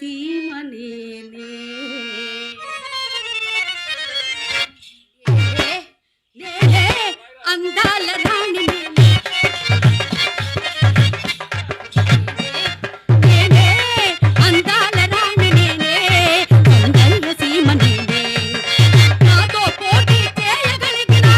సీమనేనే నేనే అందాల రాణి నేనే అందాల రాణి నేనే సౌందర్య సీమ నేనే నాతో పోటీ చేయగలిగిన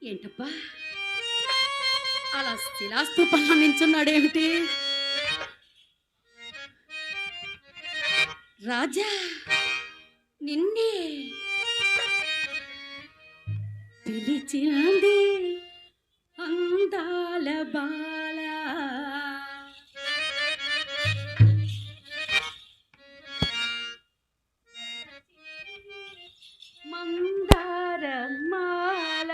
ఏంటబ్బా అలా శిలాస్తూపంలో నించున్నాడేమిటి? రాజా నిన్నే పిలిచింది అందాల బాల మందార మాల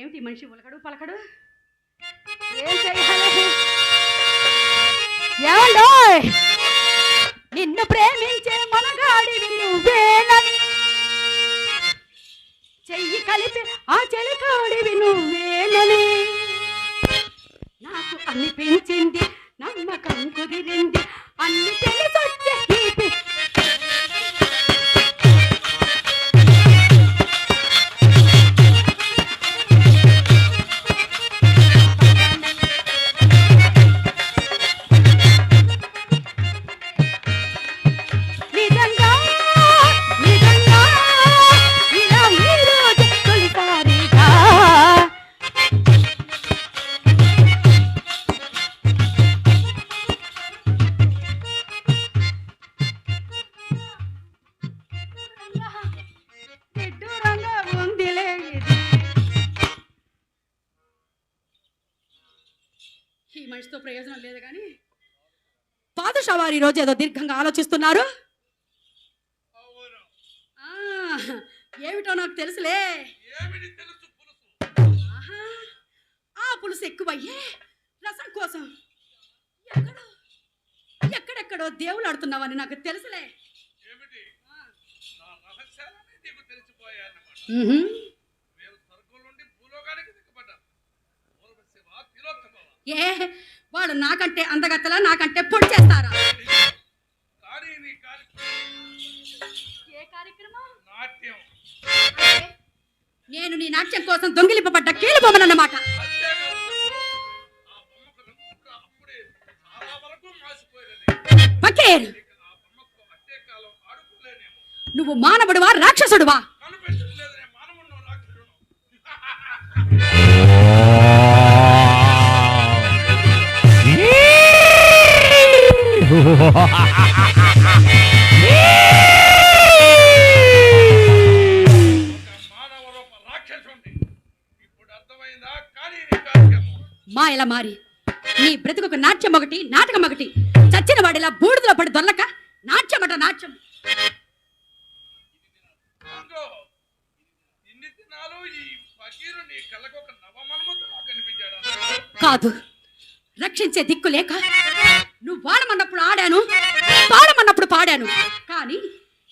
ఏమిటి మనిషి ఉలకడు పలకడు? ఏం చెయ్యాలి? ఏమండోయ్, నిన్ను ప్రేమించే మనగాడివి నువ్వేనని, చెయ్యి కలిపి ఆ చెలికాడివి నువ్వేనని నాకు అనిపించింది, నమ్మకం కుదిరింది, అన్ని తెలిసొచ్చే తీపి. ఈ మనిషితో ప్రయోజనం లేదు కానీ పాదుషా వారు ఈరోజు ఏదో దీర్ఘంగా ఆలోచిస్తున్నారు. ఏమిటో నాకు తెలుసులే. ఆ పులుసు ఎక్కువయ్యే రసం కోసం ఎక్కడెక్కడో దేవుడు ఆడుతున్నావని నాకు తెలుసులే. ఏ వాడు నాకంటే అందగత్తలా, నాకంటే పొడి చేస్తారా? ఏ కార్యక్రమం? నేను నీ నాట్యం కోసం దొంగిలింపబడ్డ కీలుబొమ్మనన్నమాట. నువ్వు మానవుడువా రాక్షసుడువా? మాయలా మారి నీ బ్రతుకు నాట్యం ఒకటి, నాటకం ఒకటి. చచ్చిన వాడిలా బూడిదలో పడి దొల్లక నాట్యం అట నాట్యం. కాదు, రక్షించే దిక్కు లేక నువ్వు వాడమన్నప్పుడు ఆడాను, పాడమన్నప్పుడు పాడాను. కానీ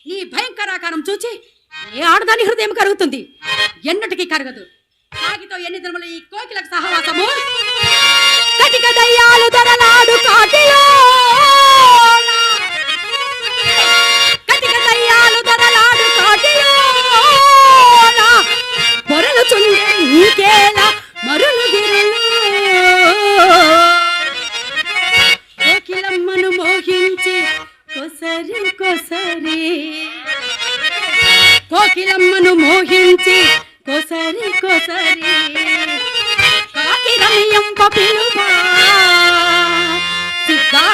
నీ భయంకరాకారం చూచి ఏ ఆడదాని హృదయం కరుగుతుంది? ఎన్నటికీ కరగదు. సాగితో ఎన్ని దినములు ఈ కోకిలకు సహవాసము. కటిక దయ్యాలు దొరలాడు కాటిలో, కటిక దయ్యాలు దొరలాడు కాటిలో పొరలు చుండే నీకేలా మరులు గిరులు. కోకిలమ్మను మోహించి కొసరి కొసరి, కోకిలమ్మను మోహించి కొసరి కొసరి, కాకి రమ్యంప పిలువా సిద్ధా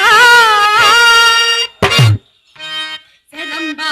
శరంబా.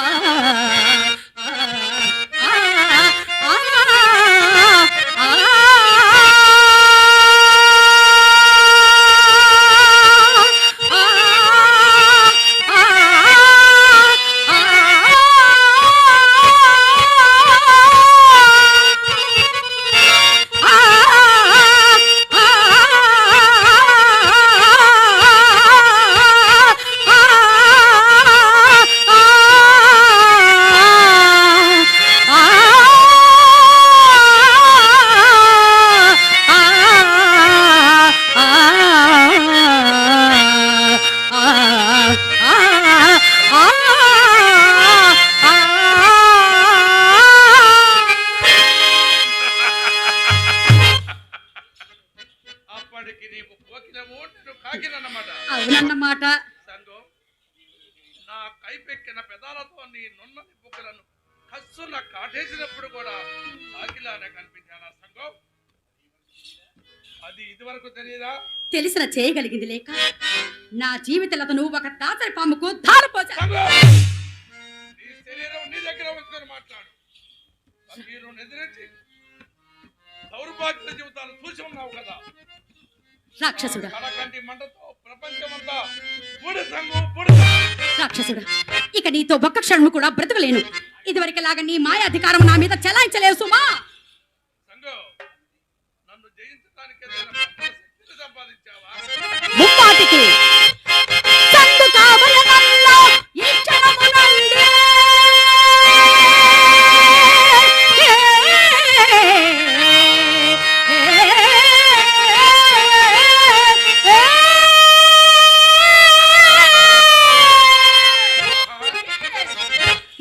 అవునన్నమాట. నా కైపెక్కిన పెదాలతో నీ నున్నని బుగ్గలను కస్సున కాటేసినప్పుడు కూడా ఆకిలానే కనిపించానా సంగం? అది ఇదివరకు తెలియదా? తెలిసిన చేయగలిగింది లేక నా జీవితంలో నువ్వు ఒక దాసరి పాముకు ధారపోసా. నీ శరీరం నీ దగ్గర ఉంచుకొని మాట్లాడు. మీరు ఎదిరించి దౌర్భాగ్య జీవితాలు చూసి ఉన్నావు కదా. రాక్షసుడా, రాక్షసుడా, ఇక నీతో ఒక్క క్షణము కూడా బ్రతకలేను. ఇదివరకులాగా నీ మాయా అధికారం నా మీద చెలాయించలేవు సుమా. పెట్టడానికి ఏదైనా మంత్ర శక్తిని సంపాదించావా? ముమ్మాటికి సందు కావలనల్లో ఈ క్షణమునందే.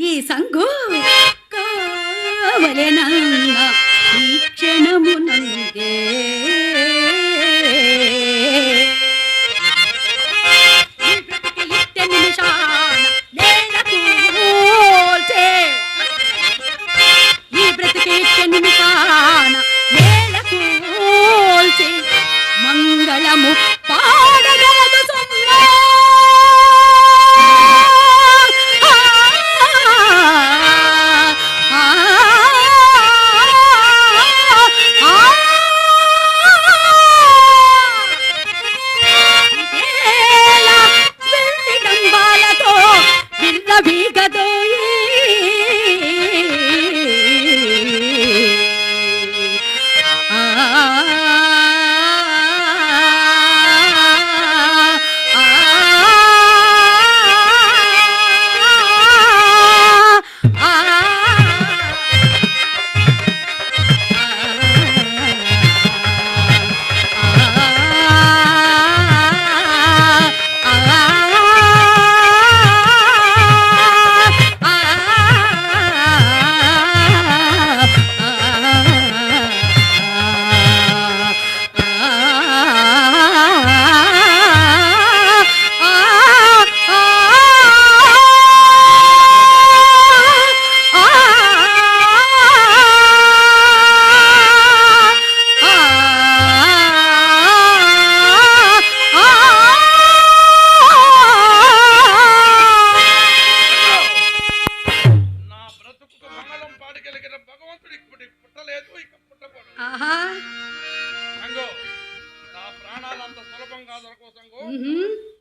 ఈ సంగు కావలెనన్న ఈ క్షణమునందే. ఈ బ్రతికి ఇట్టె నిమిషాన నేలకు మోల్చే. ఈ బ్రతికి ఇట్టె నిమిషాన నేలకు మోల్చే. మంగళము పాడగలదు సొమ్మా.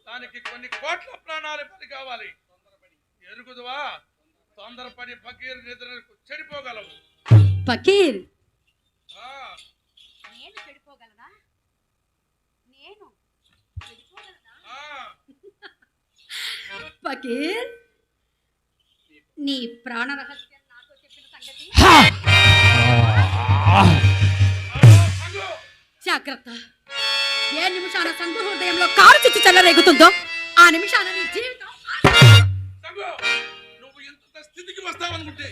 దానికి కొన్ని కోట్ల ప్రాణాలు బలి కావాలి. ఎరుగుదువా? తొందరపడి ఫకీర్ నిద్రకు చెడిపోగలవు. ఫకీర్ నేను చెడిపోగలనా? నేను చెడిపోగలనా? ఫకీర్, నీ ప్రాణ రహస్యం నాతో చెప్పిన సంగతి జాగ్రత్త. ఏ నిమిషాన సంగు హృదయంలో కారు చుచ్చు చెల్లరేగుతుందో ఆ నిమిషాన నీ జీవితం. నువ్వు ఇంత స్థితికి వస్తావనుకుంటే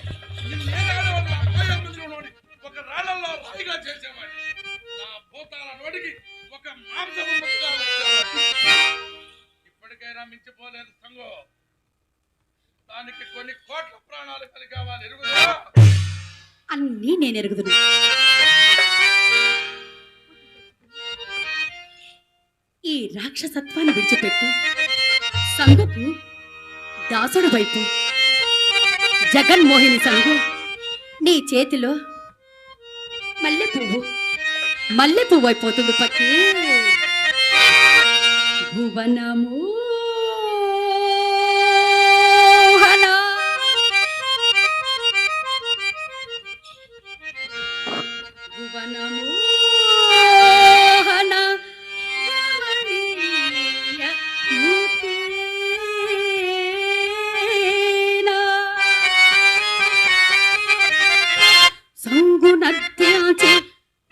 ఒక రాళ్ళల్లో రాయిగా చేసేవాడి. నా భూతాల నోటికి ఒక మాంసపు ముక్కగా వేసేవాడి. ఇప్పటికైనా మించిపోలేదు సంగో. దానికి కొన్ని కోట్ల ప్రాణాలు కలిగి కావాలి. ఎరుగుదా? అన్నీ నేను ఎరుగుదును. ఈ రాక్షసత్వాన్ని విడిచిపెట్టి సంగుకు దాసుడు వైపు. జగన్మోహిని సంగు, నీ చేతిలో మల్లె పువ్వు అయిపోతుంది పక్కి. భువనము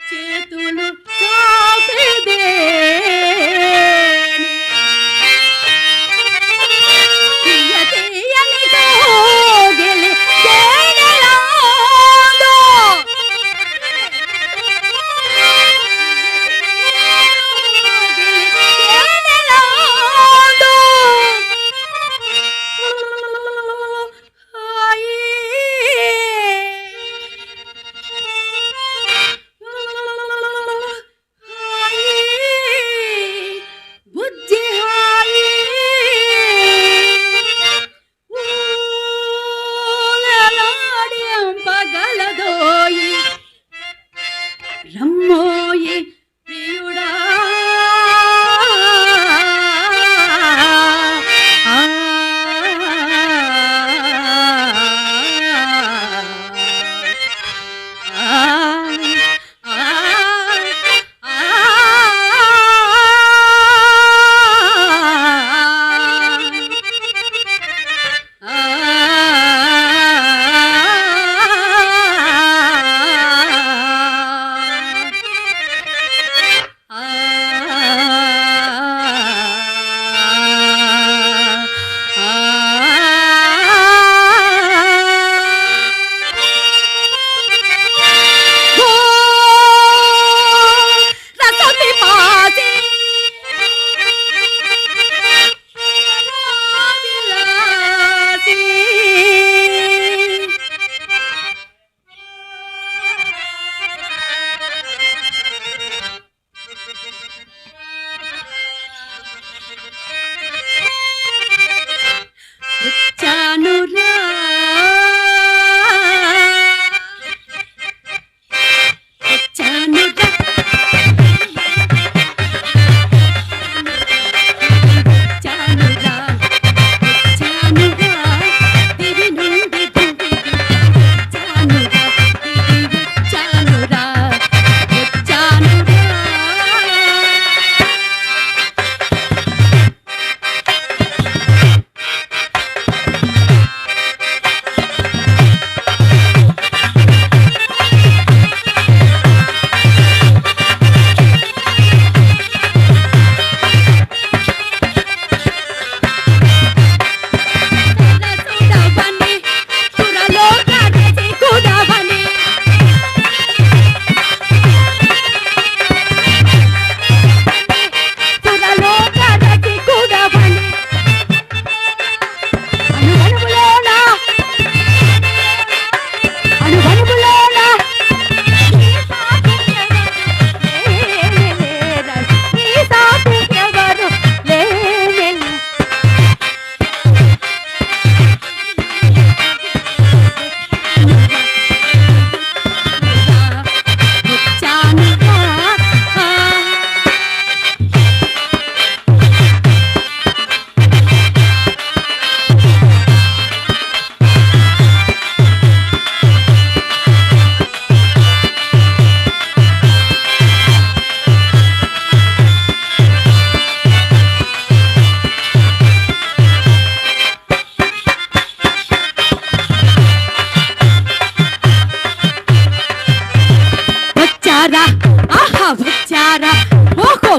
చేతులు చాపేదే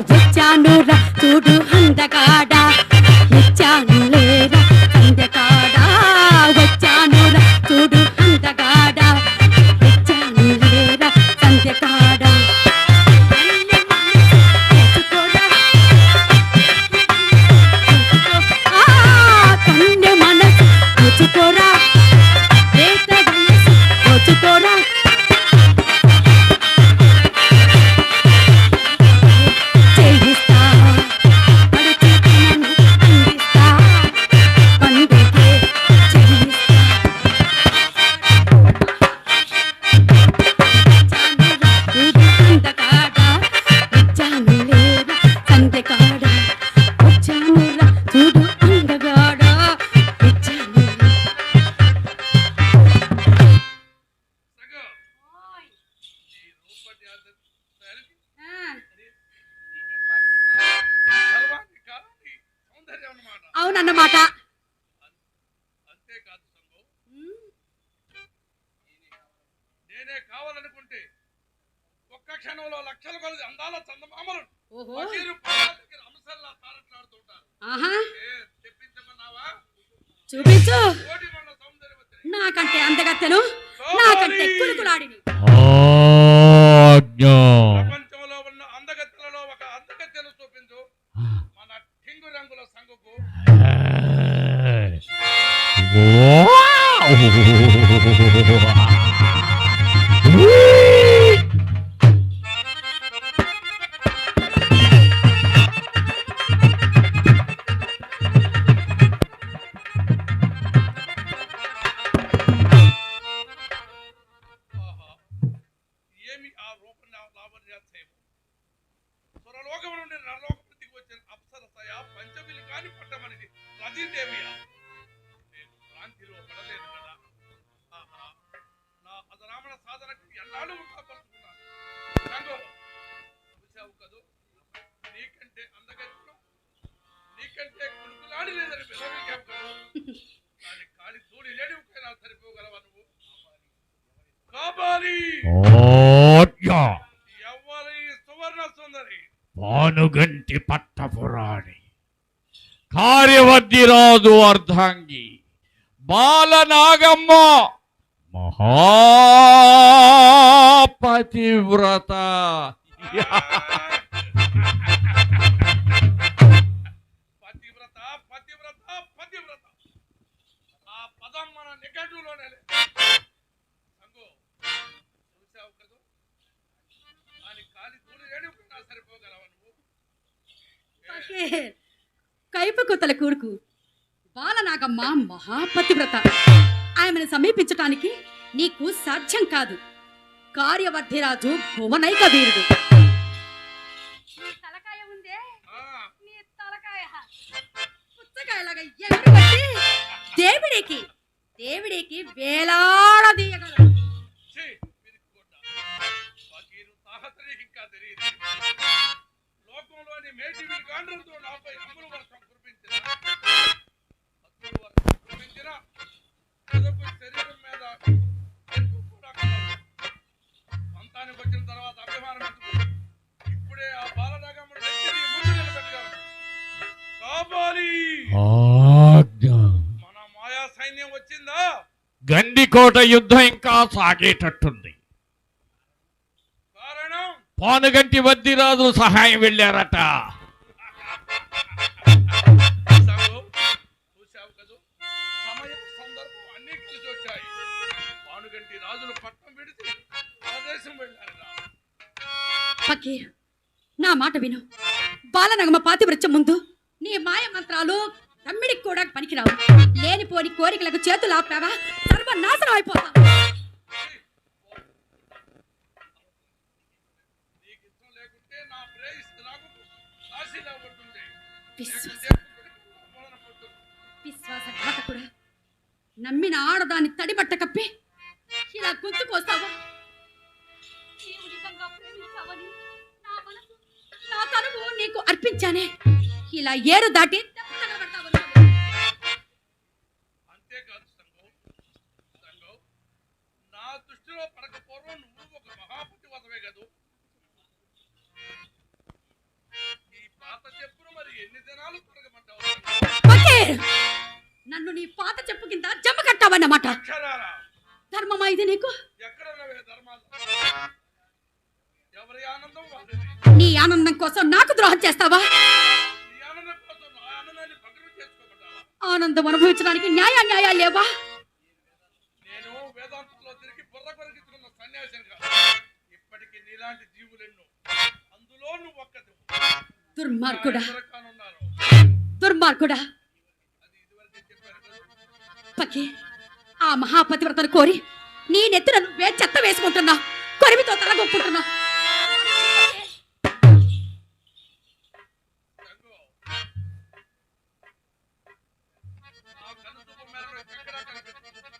వచ్చాను రా చూడు అందగాడ ఇచ్చాను లేరా సందకాడ వచ్చాను రా చూడు అందగాడ ఇచ్చాను లేరా సందకాడ కన్ను మనసు దోచుకోరా లేత వయసు దోచుకోరా చేయిస్తా పడుచుకు నన్ను అందిస్తా పండుగే చేయిస్తా వచ్చాను లేరా సందకాడ వచ్చాను రా చూడు అందగాడ ఇచ్చాను సగో ఓయ్ నీ రూప ధ్యానానికి ఆ, గర్వాన్ని కాదని సౌందర్యం అన్నమాట. అవునన్నమాట అంతేకాదు సంగో, ఉమ్, నేనే కావాలనుకుంటే ఒక్క క్షణంలో లక్షల కొలది అందాల చందమామలు ఓహో ఫకీరు పాదాల దగ్గర అంశల్లా తారట్లాడుతుంటారు. ఆహా తెప్పించమన్నావా? చూపించు కోటి మన సౌందర్యవతి నాకంటే అందగత్తెను నాకంటే కులుకులాడిని ఆజ్ఞ ప్రపంచంలో ఉన్న అందగత్తెలలో ఒక అందగత్తెను చూపించు మన టింగు రంగుల సంగుకు. ఆహా, ఏమి ఆ రూప లావణ్యాత్సయము! స్వరలోకము నుండి నరలోకముకి వచ్చిన అప్సరసయ పంచమిలు కాని పట్టమనిది రతీదేవియా. నేను భ్రాంతిలో పడలేదు కదా. ఆహా, నా అదరామణ సాధనకు ఎన్నాళ్ళు ముఖపరుచుకున్నాను. రంగు చూశావు కదూ, నీకంటే అందగత్తెను నీకంటే కులుకులాడి లేదని విలవించావు కదూ. దాని కాలి తోడి లేడికైనా సరిపోగలవా నువ్వు? కాపాలి ఆజ్ఞ ఎవరి సువర్ణ సుందరి పానుగంటి పట్టపురాణి కార్యవర్ధిరాజు అర్ధాంగి బాలనాగమ్మ మహాపతివ్రత పతివ్రత పతివ్రత పతివ్రత ఆ పదం మన నిఘంటులోనే లేదు. సంగు చూశావు కదూ, దాని కాలి తోడి లేడికైనా సరిపోగలవా నువ్వు? కైపు కుతల కూడుకు బాలనాగమ్మ మహాపతివ్రత ఆమెను సమీపించటానికి నీకు సాధ్యం కాదు. కార్యవర్ధిరాజు భువనైక వీరుడు. నీ తలకాయ ఉందే ఆ, నీ తలకాయ పుచ్చకాయలాగా ఎగురుబట్టి దేవుడికి వేలాడదీయగలడు. ఛీ, పిరికిగొడ్డ. ఫకీరు తాహతనికి ఇంకా తెలియదు. లోకంలోని మేటివి గాండ్రంతో నాపై అమలు వర్షం కురిపించిన ఎదకు శరీరం మీద ఎక్కువ కూడా కలదు. పంతానికి వచ్చిన తర్వాత అభిమానం ఎందుకు? ఇప్పుడే ఆ బాలనాగమ్ముడు నెత్తిని ముందు నిలబెట్టగలడు. కాపాలి ఆజ్ఞ మన మాయా సైన్యం వచ్చిందా? గండికోట యుద్ధం ఇంకా సాగేటట్టుంది. కారణం పానుగంటి వద్దిరాజు సహాయం వెళ్ళారట. సాగు, చూశావు కదూ, సమయం సందర్భం అన్ని కలిసి వచ్చాయి. పానుగంటి రాజులు పట్టణం విడిచి ప్రదేశం వెళ్ళారట. ఫకీర్ నా మాట విను. బాలనాగమ్మ పాతివ్రత్యం ముందు నీ మాయ మంత్రాలు తమ్మిడికి కూడా పనికిరావు. లేనిపోని కోరికలకు చేతులు ఆపావా సర్వనాశనం అయిపోతావు. నీకు ఇష్టం లేకుంటే నా ప్రేయసి నాకు కాశీలో పడుతుంది. విశ్వాస మూలన పడుతుంది. విశ్వాసఘాతకుడా, నమ్మిన ఆడదాన్ని తడిబట్ట కప్పి ఇలా గొంతుకొస్తావా? నీవు నిజంగా ప్రేమించావని నా మనసు నా తనువు నీకు అర్పించానే, ఇలా ఏరు దాటి దెబ్బ తగలబడతావు. అంతేకాదు సంగం, నా దృష్టిలో పడకపోవడం నువ్వు ఒక మహాపతివతవే కదూ. ఇది నీకు? ఎక్కడ ఉన్నవే ధర్మాలు? ఎవరి ఆనందం వాళ్ళది. నీ ఆనందం కోసం నాకు ద్రోహం చేస్తావా? నీ ఆనందం కోసం నా ఆనందాన్ని భగ్నం చేసుకోమంటావా? ఆనందం అనుభవించడానికి న్యాయాలు లేవా? నేను వేదాంతంలో తిరిగి బుర్ర కొరికించుకున్న సన్యాసిని కాదు. ఇప్పటికీ నీలాంటి జీవులెన్నో, అందులో నువ్వు ఒక్కదు. దుర్మార్గుడా, కానున్నారు. దుర్మార్గుడా. అది ఇదివరకే చెప్పాను కదా. పకి, ఆ మహాపతివ్రతను కోరి నీ నెత్తిన నువ్వే చెత్త వేసుకుంటున్నా, కొరిమితో తలగొక్కుంటున్నా. సంగు, ఆ కనుసూపు మేరకు ఎక్కడా కనిపించదు.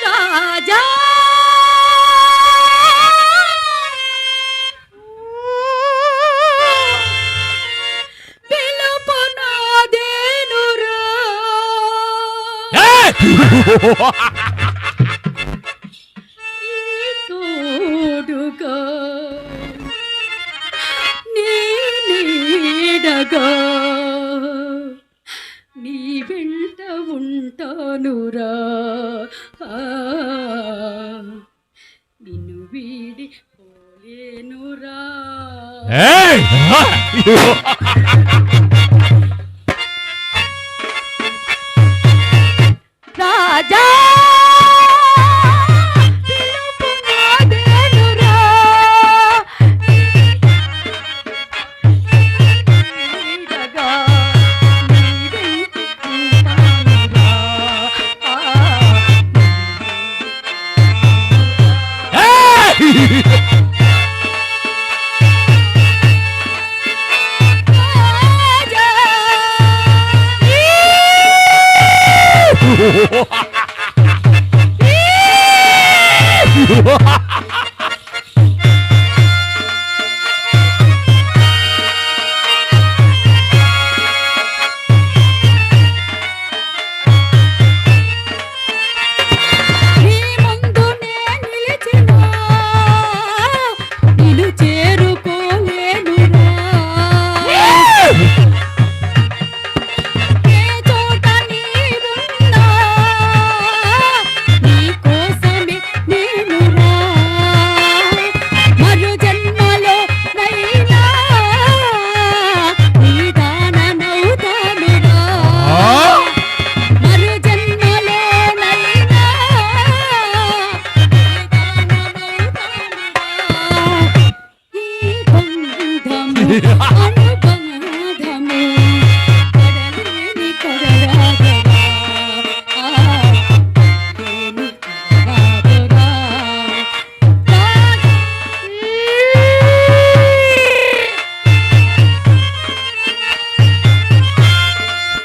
రాజా పిలుపు నాదేనురా. ఈ తోడుగా నీ నీడగా నీ వెంట ఉంటానురా. నిన్ను వీడి పోలేనురా. రాజా